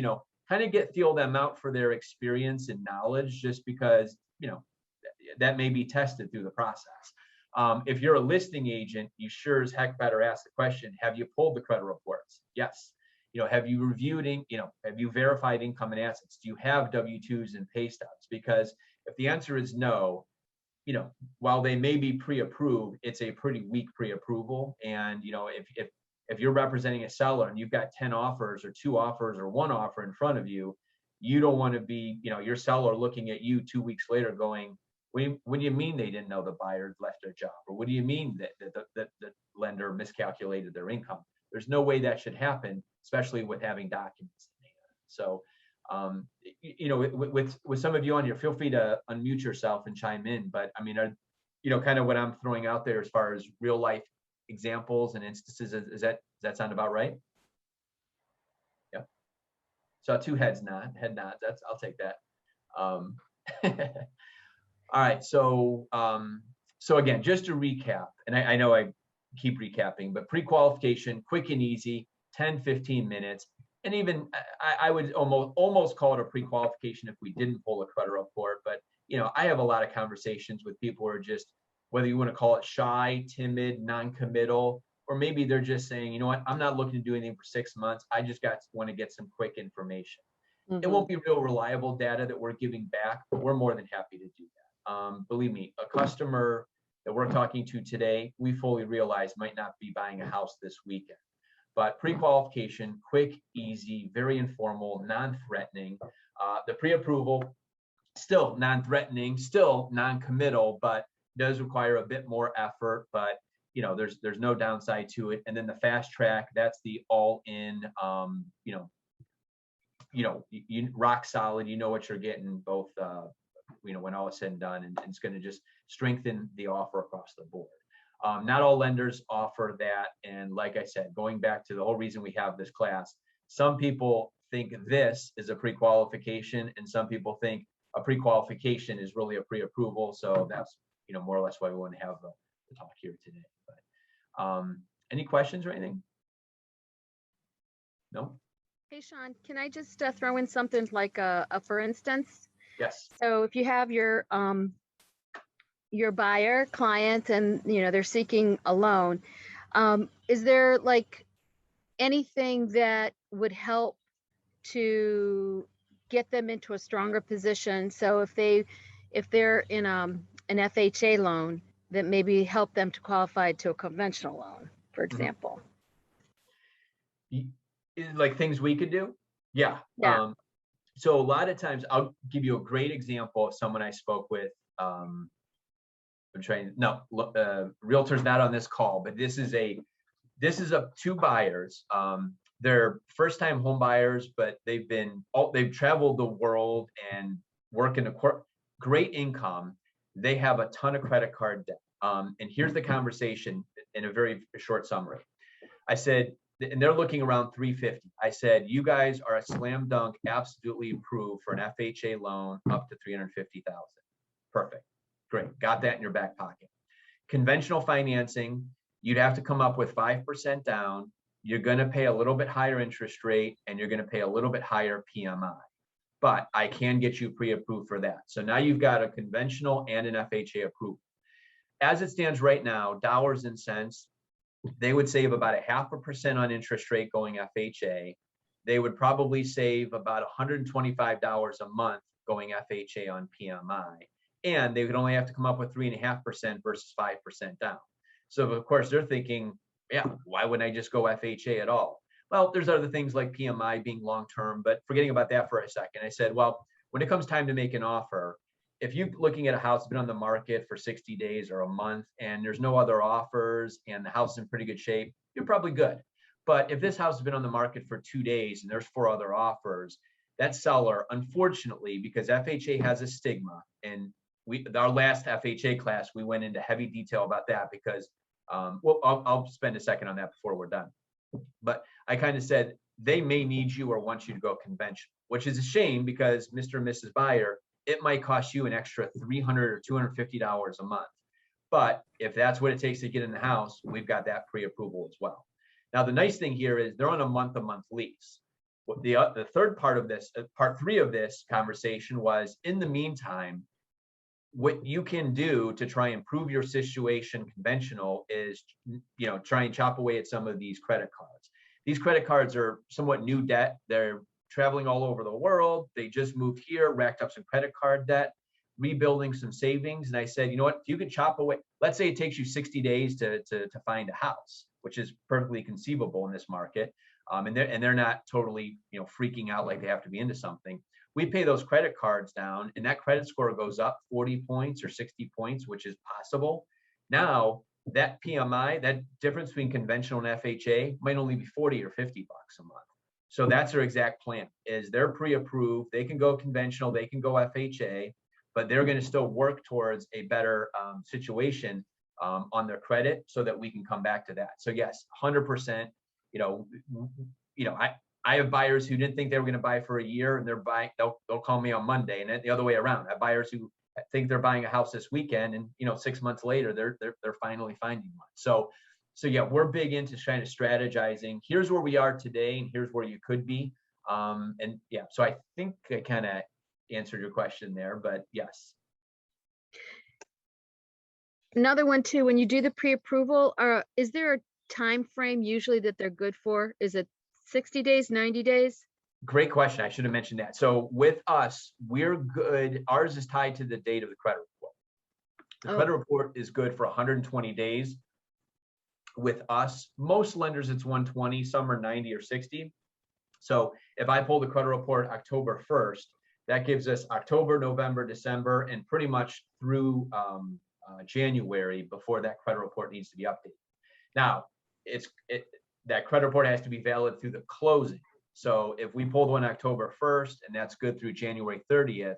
kind of feel them out for their experience and knowledge, just because, that may be tested through the process. If you're a listing agent, you sure as heck better ask the question, have you pulled the credit reports? Yes. Have you reviewed, have you verified income and assets? Do you have W-2s and pay stubs? Because if the answer is no, while they may be pre-approved, it's a pretty weak pre-approval. And, if you're representing a seller and you've got 10 offers or 2 offers or 1 offer in front of you, you don't want to be, your seller looking at you 2 weeks later going, what do you mean they didn't know the buyer left their job? Or what do you mean that the lender miscalculated their income? There's no way that should happen, especially with having documents in hand. So, with some of you on here, feel free to unmute yourself and chime in. But I mean, kind of what I'm throwing out there as far as real life examples and instances, does that sound about right? Yeah. So 2 head nods. I'll take that. All right. So again, just to recap, and I know I keep recapping, but pre-qualification, quick and easy, 10, 15 minutes. And even I would almost call it a pre-qualification if we didn't pull a credit report. But, I have a lot of conversations with people who are just, whether you want to call it shy, timid, non-committal, or maybe they're just saying, you know what, I'm not looking to do anything for 6 months. I just want to get some quick information. Mm-hmm. It won't be real reliable data that we're giving back, but we're more than happy to do that. Believe me, a customer that we're talking to today, we fully realize might not be buying a house this weekend. But pre-qualification, quick, easy, very informal, non-threatening. The pre-approval, still non-threatening, still non-committal, but does require a bit more effort. But there's no downside to it. And then the fast track, that's the all in, you rock solid, you know what you're getting both, when all is said and done, and it's going to just strengthen the offer across the board. Not all lenders offer that. And like I said, going back to the whole reason we have this class, some people think this is a pre-qualification, and some people think a pre-qualification is really a pre-approval. So that's, more or less why we want to have the talk here today. But any questions or anything? No? Hey, Sean, can I just throw in something like a for instance? Yes. So if you have your buyer client and, they're seeking a loan, is there like anything that would help to get them into a stronger position? So if they're in an FHA loan, that maybe help them to qualify to a conventional loan, for example. Like things we could do? Yeah. Yeah. So a lot of times, I'll give you a great example of someone I spoke with. Realtor's not on this call, but this is two buyers. They're first-time home buyers, but they've traveled the world and work in great income. They have a ton of credit card debt. And here's the conversation in a very short summary. I said, and they're looking around 350. I said, you guys are a slam dunk, absolutely approved for an FHA loan up to 350,000. Perfect. Great. Got that in your back pocket. Conventional financing, you'd have to come up with 5% down. You're going to pay a little bit higher interest rate, and you're going to pay a little bit higher PMI. But I can get you pre-approved for that. So now you've got a conventional and an FHA approval. As it stands right now, dollars and cents, they would save about 0.5% on interest rate going FHA. They would probably save about $125 a month going FHA on PMI. And they would only have to come up with 3.5% versus 5% down. So of course they're thinking, yeah, why wouldn't I just go FHA at all? Well, there's other things like PMI being long-term, but forgetting about that for a second, I said, well, when it comes time to make an offer, if you're looking at a house that's been on the market for 60 days or a month and there's no other offers and the house is in pretty good shape, you're probably good. But if this house has been on the market for 2 days and there's 4 other offers, that seller, unfortunately, because FHA has a stigma, and our last FHA class, we went into heavy detail about that because, I'll spend a second on that before we're done. But I kind of said, they may need you or want you to go conventional, which is a shame because Mr. and Mrs. Buyer, it might cost you an extra $300 or $250 a month. But if that's what it takes to get in the house, we've got that pre-approval as well. Now, the nice thing here is they're on a month-to-month lease. The third part of this, part 3 of this conversation was, in the meantime, what you can do to try and improve your situation conventional is, try and chop away at some of these credit cards. These credit cards are somewhat new debt. They're traveling all over the world. They just moved here, racked up some credit card debt, rebuilding some savings. And I said, you know what, you could chop away. Let's say it takes you 60 days to find a house, which is perfectly conceivable in this market. And they're not totally, freaking out like they have to be into something. We pay those credit cards down and that credit score goes up 40 points or 60 points, which is possible. Now that PMI, that difference between conventional and FHA might only be 40 or 50 bucks a month. So that's their exact plan, is they're pre-approved. They can go conventional, they can go FHA, but they're going to still work towards a better situation on their credit so that we can come back to that. So yes, 100%, I have buyers who didn't think they were going to buy for a year and they're buying, they'll call me on Monday, and then the other way around. I have buyers who think they're buying a house this weekend and 6 months later they're finally finding one. So yeah, we're big into trying to strategizing. Here's where we are today and here's where you could be. And yeah, so I think I kind of answered your question there, but yes. Another one too, when you do the pre-approval, is there a time frame usually that they're good for? Is it 60 days, 90 days? Great question. I should have mentioned that. So with us, we're good. Ours is tied to the date of the credit report. The credit report is good for 120 days. With us, most lenders, it's 120, some are 90 or 60. So if I pull the credit report October 1st, that gives us October, November, December, and pretty much through January before that credit report needs to be updated. Now, that credit report has to be valid through the closing. So if we pulled one October 1st and that's good through January 30th,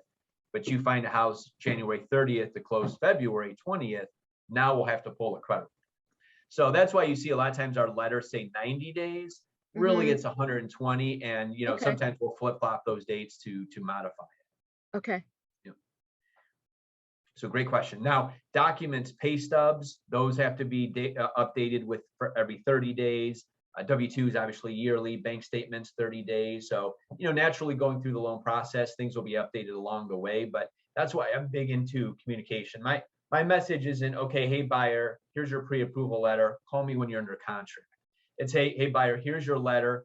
but you find a house January 30th to close February 20th, now we'll have to pull a credit report. So that's why you see a lot of times our letters say 90 days. Really, it's 120, and Okay. sometimes we'll flip flop those dates to modify it. Okay. So great question. Now, documents, pay stubs, those have to be updated for every 30 days. W-2s obviously yearly, bank statements 30 days. So naturally going through the loan process, things will be updated along the way. But that's why I'm big into communication. My message isn't, okay, hey buyer, here's your pre-approval letter. Call me when you're under contract. It's hey buyer, here's your letter.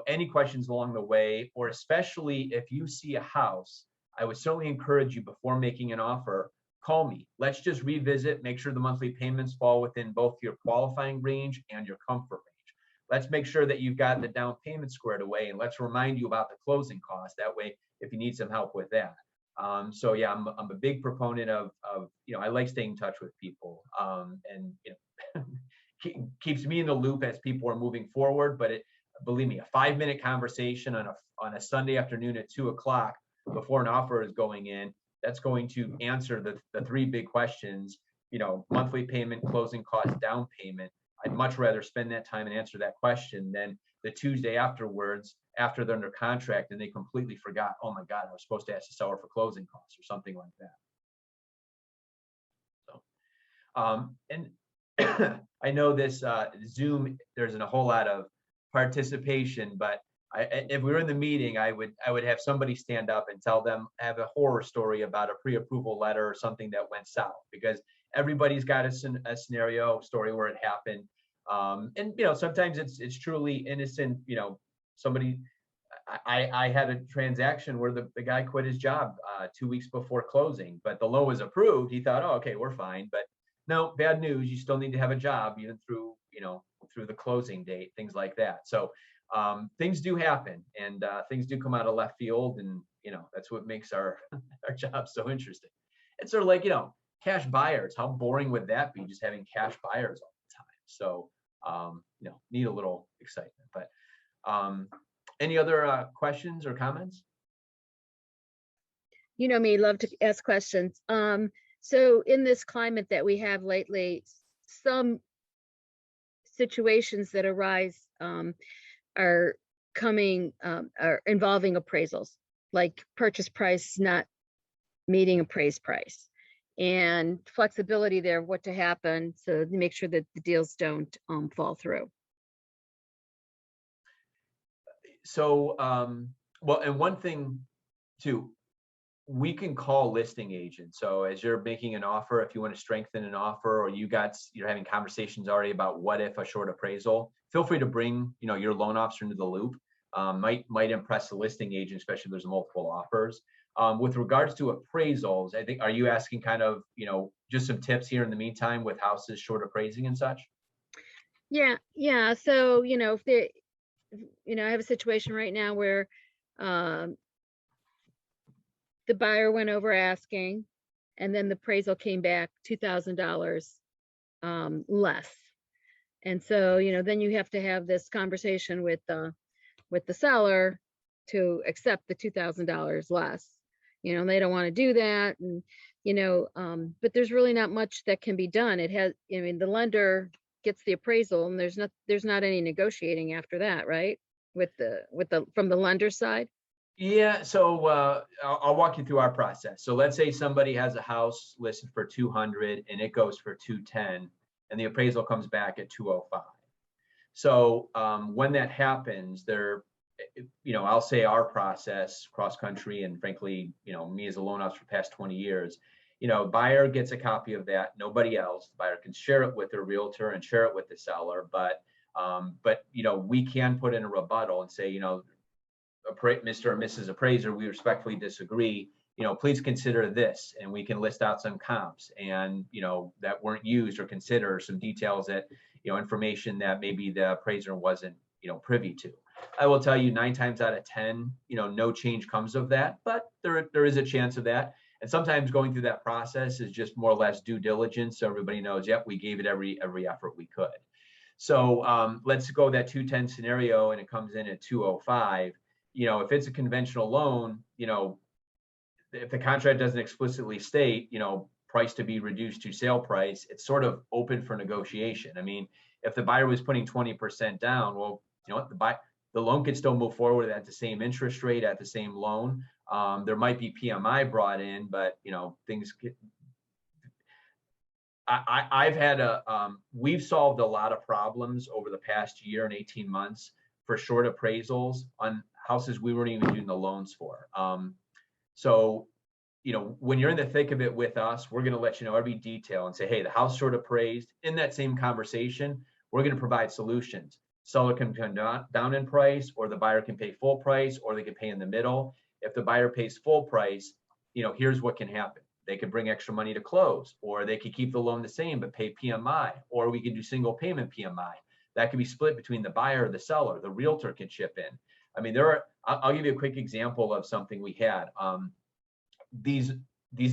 Any questions along the way, or especially if you see a house, I would certainly encourage you before making an offer, call me. Let's just revisit, make sure the monthly payments fall within both your qualifying range and your comfort range. Let's make sure that you've got the down payment squared away, and let's remind you about the closing costs. That way, if you need some help with that. So yeah, I'm a big proponent of I like staying in touch with people, and keeps me in the loop as people are moving forward. But believe me, a 5-minute conversation on a Sunday afternoon at 2 o'clock before an offer is going in, that's going to answer the 3 big questions, monthly payment, closing costs, down payment. I'd much rather spend that time and answer that question than the Tuesday afterwards, after they're under contract and they completely forgot, oh my God, I was supposed to ask the seller for closing costs or something like that. So, and I know this Zoom, there isn't a whole lot of participation, but if we were in the meeting, I would have somebody stand up and tell them, have a horror story about a pre-approval letter or something that went south, because everybody's got a scenario story where it happened. And sometimes it's truly innocent. Somebody, I had a transaction where the guy quit his job 2 weeks before closing, but the loan was approved. He thought, oh, okay, we're fine. But no, bad news. You still need to have a job even through the closing date, things like that. So things do happen, and things do come out of left field, and that's what makes our job so interesting. It's sort of like cash buyers. How boring would that be, just having cash buyers all the time? So need a little excitement. But any other questions or comments? You know me, love to ask questions. So in this climate that we have lately, some situations that arise are involving appraisals, like purchase price not meeting appraised price, and flexibility there, what to happen, so to make sure that the deals don't fall through. So, well, and one thing too, we can call listing agents. So as you're making an offer, if you want to strengthen an offer, or you're having conversations already about what if a short appraisal, feel free to bring your loan officer into the loop. Might impress the listing agent, especially if there's multiple offers. With regards to appraisals, I think, are you asking kind of just some tips here in the meantime with houses short appraising and such? Yeah. So if they, I have a situation right now where the buyer went over asking, and then the appraisal came back $2,000 less. And so, then you have to have this conversation with the seller to accept the $2,000 less. They don't want to do that, and but there's really not much that can be done. The lender gets the appraisal, and there's not any negotiating after that, right? From the lender side. Yeah, so I'll walk you through our process. So let's say somebody has a house listed for 200 and it goes for 210, and the appraisal comes back at 205. So when that happens, I'll say our process cross country, and frankly, me as a loan officer for the past 20 years, buyer gets a copy of that, nobody else. The buyer can share it with their realtor and share it with the seller, but we can put in a rebuttal and say, Mr. or Mrs. Appraiser, we respectfully disagree. Please consider this, and we can list out some comps and that weren't used, or consider some details that information that maybe the appraiser wasn't privy to. I will tell you 9 times out of 10, no change comes of that, but there is a chance of that. And sometimes going through that process is just more or less due diligence, so everybody knows, yep, we gave it every effort we could. So let's go that 210 scenario and it comes in at 205. If it's a conventional loan, if the contract doesn't explicitly state, price to be reduced to sale price, it's sort of open for negotiation. I mean, if the buyer was putting 20% down, well, what, the loan could still move forward at the same interest rate, at the same loan. There might be PMI brought in, but things get, I've had we've solved a lot of problems over the past year and 18 months for short appraisals on houses we weren't even doing the loans for. So, when you're in the thick of it with us, we're going to let you know every detail and say, hey, the house short appraised. In that same conversation, we're going to provide solutions. Seller can come down in price, or the buyer can pay full price, or they can pay in the middle. If the buyer pays full price, here's what can happen. They could bring extra money to close, or they could keep the loan the same but pay PMI, or we can do single payment PMI. That can be split between the buyer or the seller. The realtor can chip in. I mean, I'll give you a quick example of something we had. These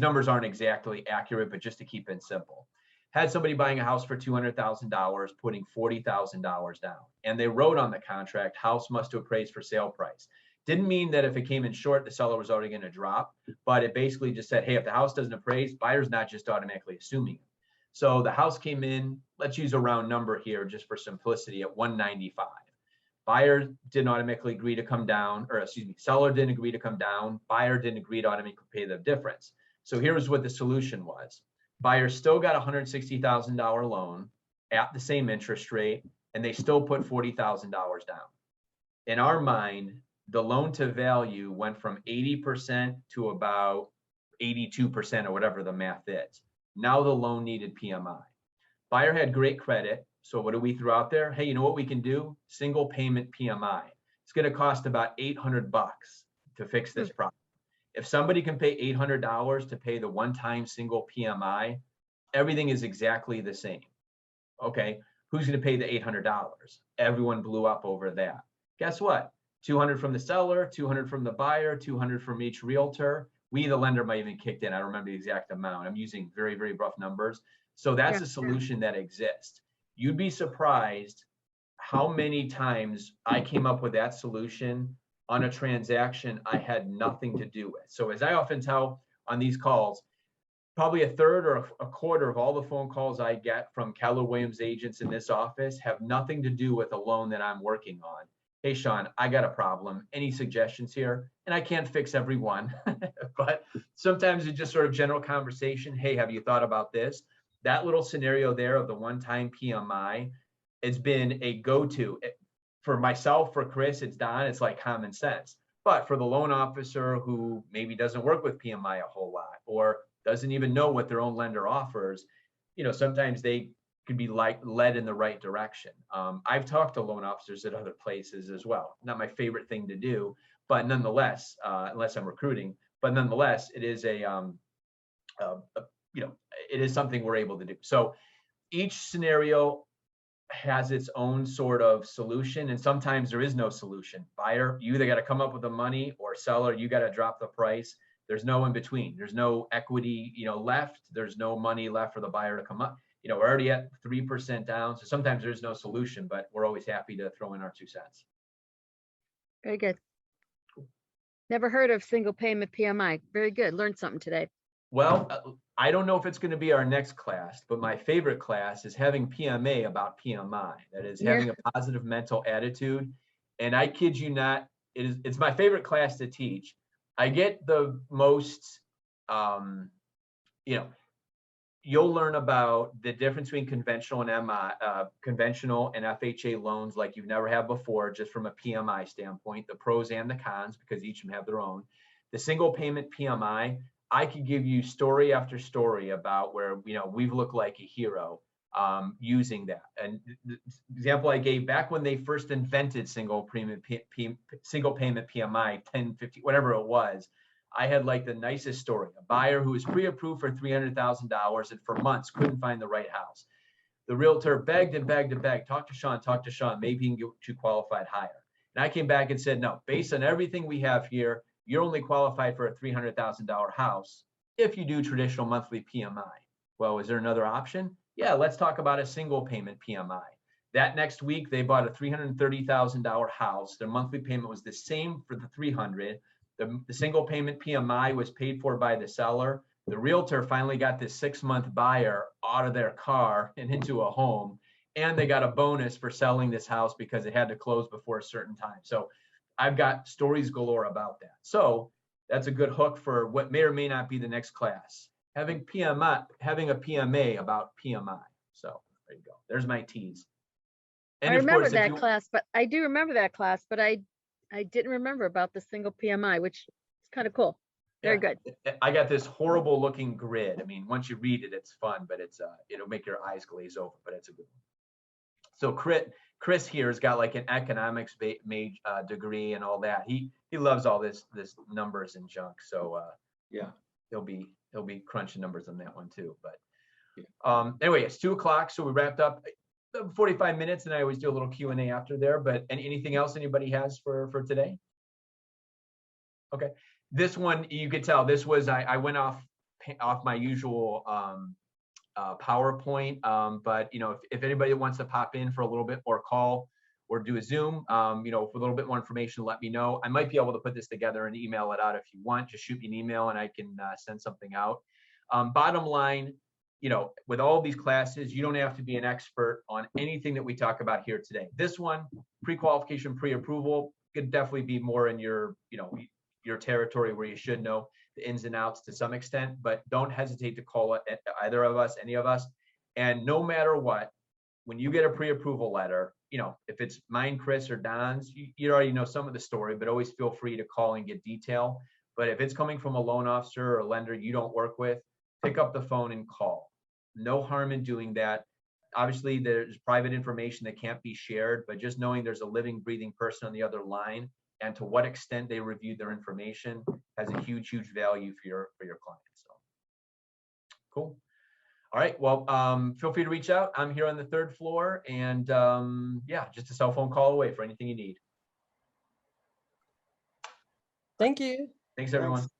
numbers aren't exactly accurate, but just to keep it simple. Had somebody buying a house for $200,000, putting $40,000 down, and they wrote on the contract, house must appraise for sale price. Didn't mean that if it came in short, the seller was already going to drop, but it basically just said, hey, if the house doesn't appraise, buyer's not just automatically assuming it. So the house came in, let's use a round number here just for simplicity, at 195. Buyer didn't automatically agree to come down, or excuse me, seller didn't agree to come down. Buyer didn't agree to automatically pay the difference. So here's what the solution was. Buyer still got a $160,000 loan at the same interest rate, and they still put $40,000 down. In our mind, the loan to value went from 80% to about 82% or whatever the math is. Now the loan needed PMI. Buyer had great credit. So what do we throw out there? Hey, you know what we can do? Single payment PMI. It's going to cost about $800 to fix this problem. If somebody can pay $800 to pay the one-time single PMI, everything is exactly the same. Okay, who's going to pay the $800? Everyone blew up over that. Guess what? 200 from the seller, 200 from the buyer, 200 from each realtor. We, the lender, might even kicked in. I don't remember the exact amount. I'm using very, very rough numbers. So that's a solution that exists. You'd be surprised how many times I came up with that solution on a transaction I had nothing to do with. So as I often tell on these calls, probably a third or a quarter of all the phone calls I get from Keller Williams agents in this office have nothing to do with a loan that I'm working on. Hey, Sean, I got a problem. Any suggestions here? And I can't fix every one, but sometimes it's just sort of general conversation. Hey, have you thought about this? That little scenario there of the one-time PMI has been a go-to. For myself, for Chris, it's Don, it's like common sense. But for the loan officer who maybe doesn't work with PMI a whole lot or doesn't even know what their own lender offers, sometimes they could be led in the right direction. I've talked to loan officers at other places as well. Not my favorite thing to do, but nonetheless, unless I'm recruiting, but nonetheless, it is it is something we're able to do. So each scenario has its own sort of solution, and sometimes there is no solution. Buyer, you either got to come up with the money, or seller, you got to drop the price. There's no in between. There's no equity, left. There's no money left for the buyer to come up. We're already at 3% down. So sometimes there's no solution, but we're always happy to throw in our 2 cents. Very good. Never heard of single payment PMI. Very good. Learned something today. Well, I don't know if it's going to be our next class, but my favorite class is having PMA about PMI. That is having a positive mental attitude. And I kid you not, it's my favorite class to teach. I get the most, you'll learn about the difference between conventional and FHA loans like you've never had before, just from a PMI standpoint, the pros and the cons, because each of them have their own. The single payment PMI, I could give you story after story about where, we've looked like a hero using that. And the example I gave back when they first invented single payment PMI, 10, 50, whatever it was, I had like the nicest story. A buyer who was pre-approved for $300,000 and for months couldn't find the right house. The realtor begged and begged and begged, talk to Sean, maybe he can get you qualified higher. And I came back and said, no, based on everything we have here, you're only qualified for a $300,000 house if you do traditional monthly PMI. Well, is there another option? Yeah, let's talk about a single payment PMI. That next week, they bought a $330,000 house. Their monthly payment was the same for the 300. The single payment PMI was paid for by the seller. The realtor finally got this 6-month buyer out of their car and into a home, and they got a bonus for selling this house because it had to close before a certain time. So I've got stories galore about that. So that's a good hook for what may or may not be the next class. Having a PMA about PMI. So there you go. There's my tease. And I of remember course, that class, but I do remember that class, but I didn't remember about the single PMI, which is kind of cool. Very good. I got this horrible looking grid. I mean, once you read it, it's fun, but it's it'll make your eyes glaze over, but it's a good one. So Chris here has got like an economics degree and all that. He loves all this numbers and junk. So yeah, he'll be crunching numbers on that one too. But anyway, it's 2:00, so we wrapped up 45 minutes, and I always do a little Q&A after there. But anything else anybody has for today? Okay, this one you could tell this was I went off my usual PowerPoint, but you know, if anybody wants to pop in for a little bit or call or do a Zoom, you know, for a little bit more information, let me know. I might be able to put this together and email it out if you want. Just shoot me an email and I can send something out. Bottom line, you know, with all these classes, you don't have to be an expert on anything that we talk about here today. This one, pre-qualification, pre-approval, could definitely be more in your, you know, your territory where you should know the ins and outs to some extent, but don't hesitate to call it either of us, any of us. And no matter what, when you get a pre-approval letter, you know, if it's mine, Chris, or Don's, you already know some of the story, but always feel free to call and get detail. But if it's coming from a loan officer or a lender you don't work with, pick up the phone and call. No harm in doing that. Obviously, there's private information that can't be shared, but just knowing there's a living, breathing person on the other line and to what extent they reviewed their information has a huge, huge value for your clients. So cool. All right. Well, feel free to reach out. I'm here on the 3rd floor, and yeah, just a cell phone call away for anything you need. Thank you. Thanks, everyone. Thanks.